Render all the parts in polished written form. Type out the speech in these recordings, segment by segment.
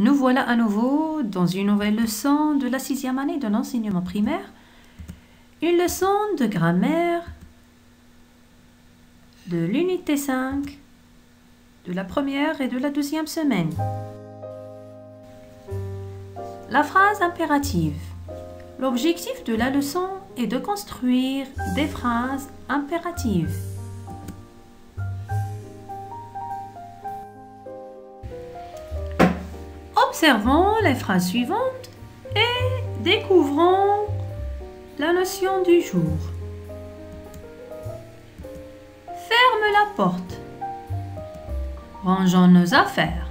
Nous voilà à nouveau dans une nouvelle leçon de la 6e année de l'enseignement primaire. Une leçon de grammaire de l'unité 5 de la première et de la deuxième semaine. La phrase impérative. L'objectif de la leçon est de construire des phrases impératives. Observons les phrases suivantes et découvrons la notion du jour. Ferme la porte. Rangeons nos affaires.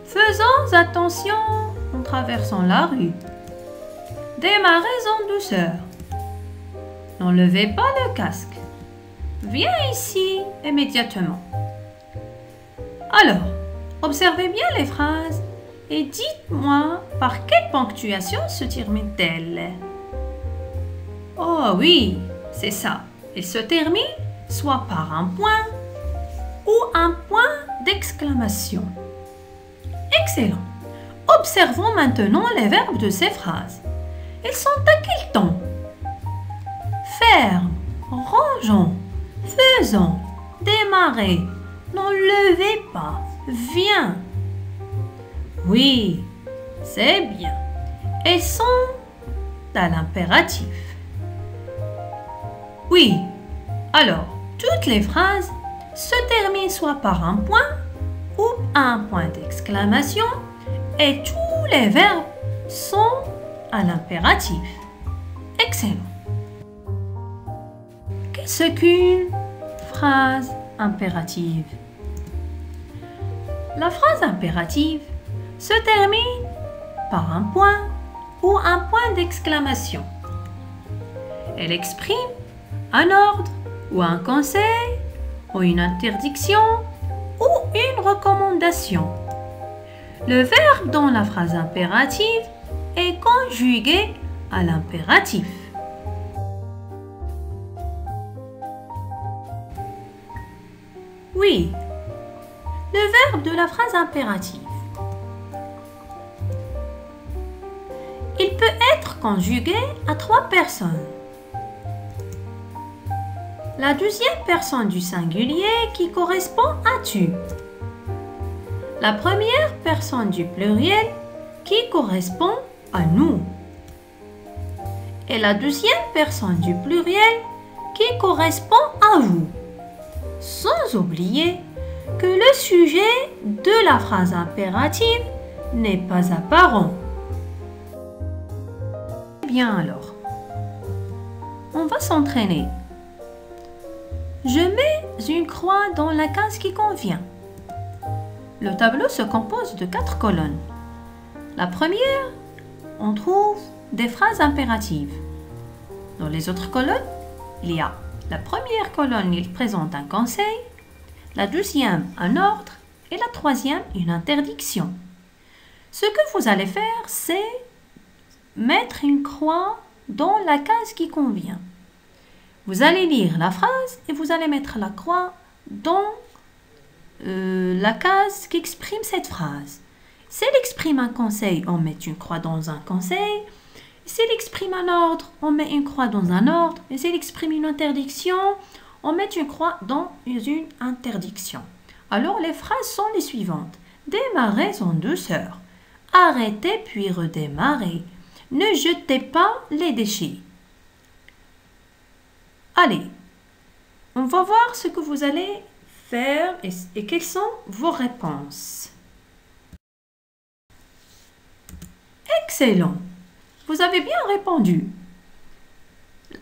Faisons attention en traversant la rue. Démarrez en douceur. N'enlevez pas le casque. Viens ici immédiatement. Alors, observez bien les phrases et dites-moi par quelle ponctuation se termine-t-elle. Oh oui, c'est ça. Elle se termine soit par un point ou un point d'exclamation. Excellent. Observons maintenant les verbes de ces phrases. Ils sont à quel ton? Ferme, rangeons, faisons, démarrer, n'enlevez pas, viens. Oui, c'est bien. Elles sont à l'impératif. Oui, alors, toutes les phrases se terminent soit par un point ou un point d'exclamation et tous les verbes sont à l'impératif. Excellent. Qu'est-ce qu'une phrase impérative? La phrase impérative se termine par un point ou un point d'exclamation. Elle exprime un ordre ou un conseil ou une interdiction ou une recommandation. Le verbe dans la phrase impérative est conjugué à l'impératif. Oui, le verbe de la phrase impérative. Il peut être conjugué à 3 personnes. La deuxième personne du singulier qui correspond à tu. La première personne du pluriel qui correspond à nous. Et la deuxième personne du pluriel qui correspond à vous. Sans oublier que le sujet de la phrase impérative n'est pas apparent. Bien alors, on va s'entraîner. Je mets une croix dans la case qui convient. Le tableau se compose de 4 colonnes. La première, on trouve des phrases impératives. Dans les autres colonnes, il y a la première colonne, il présente un conseil, la deuxième, un ordre, et la troisième, une interdiction. Ce que vous allez faire, c'est mettre une croix dans la case qui convient. Vous allez lire la phrase et vous allez mettre la croix dans la case qui exprime cette phrase. Si elle exprime un conseil, on met une croix dans un conseil. Si elle exprime un ordre, on met une croix dans un ordre. Et si elle exprime une interdiction, on met une croix dans une interdiction. Alors, les phrases sont les suivantes. Démarrez en douceur. Arrêtez puis redémarrez. Ne jetez pas les déchets. Allez, on va voir ce que vous allez faire et quelles sont vos réponses. Excellent! Vous avez bien répondu.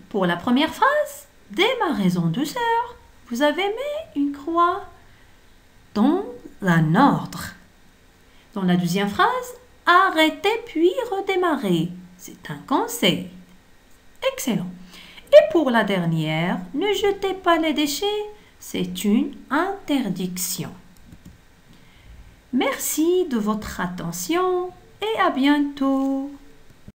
Pour la première phrase, démarrez en douceur. Vous avez mis une croix dans un ordre. Dans la deuxième phrase, arrêtez puis redémarrez. C'est un conseil. Excellent. Et pour la dernière, ne jetez pas les déchets, c'est une interdiction. Merci de votre attention et à bientôt.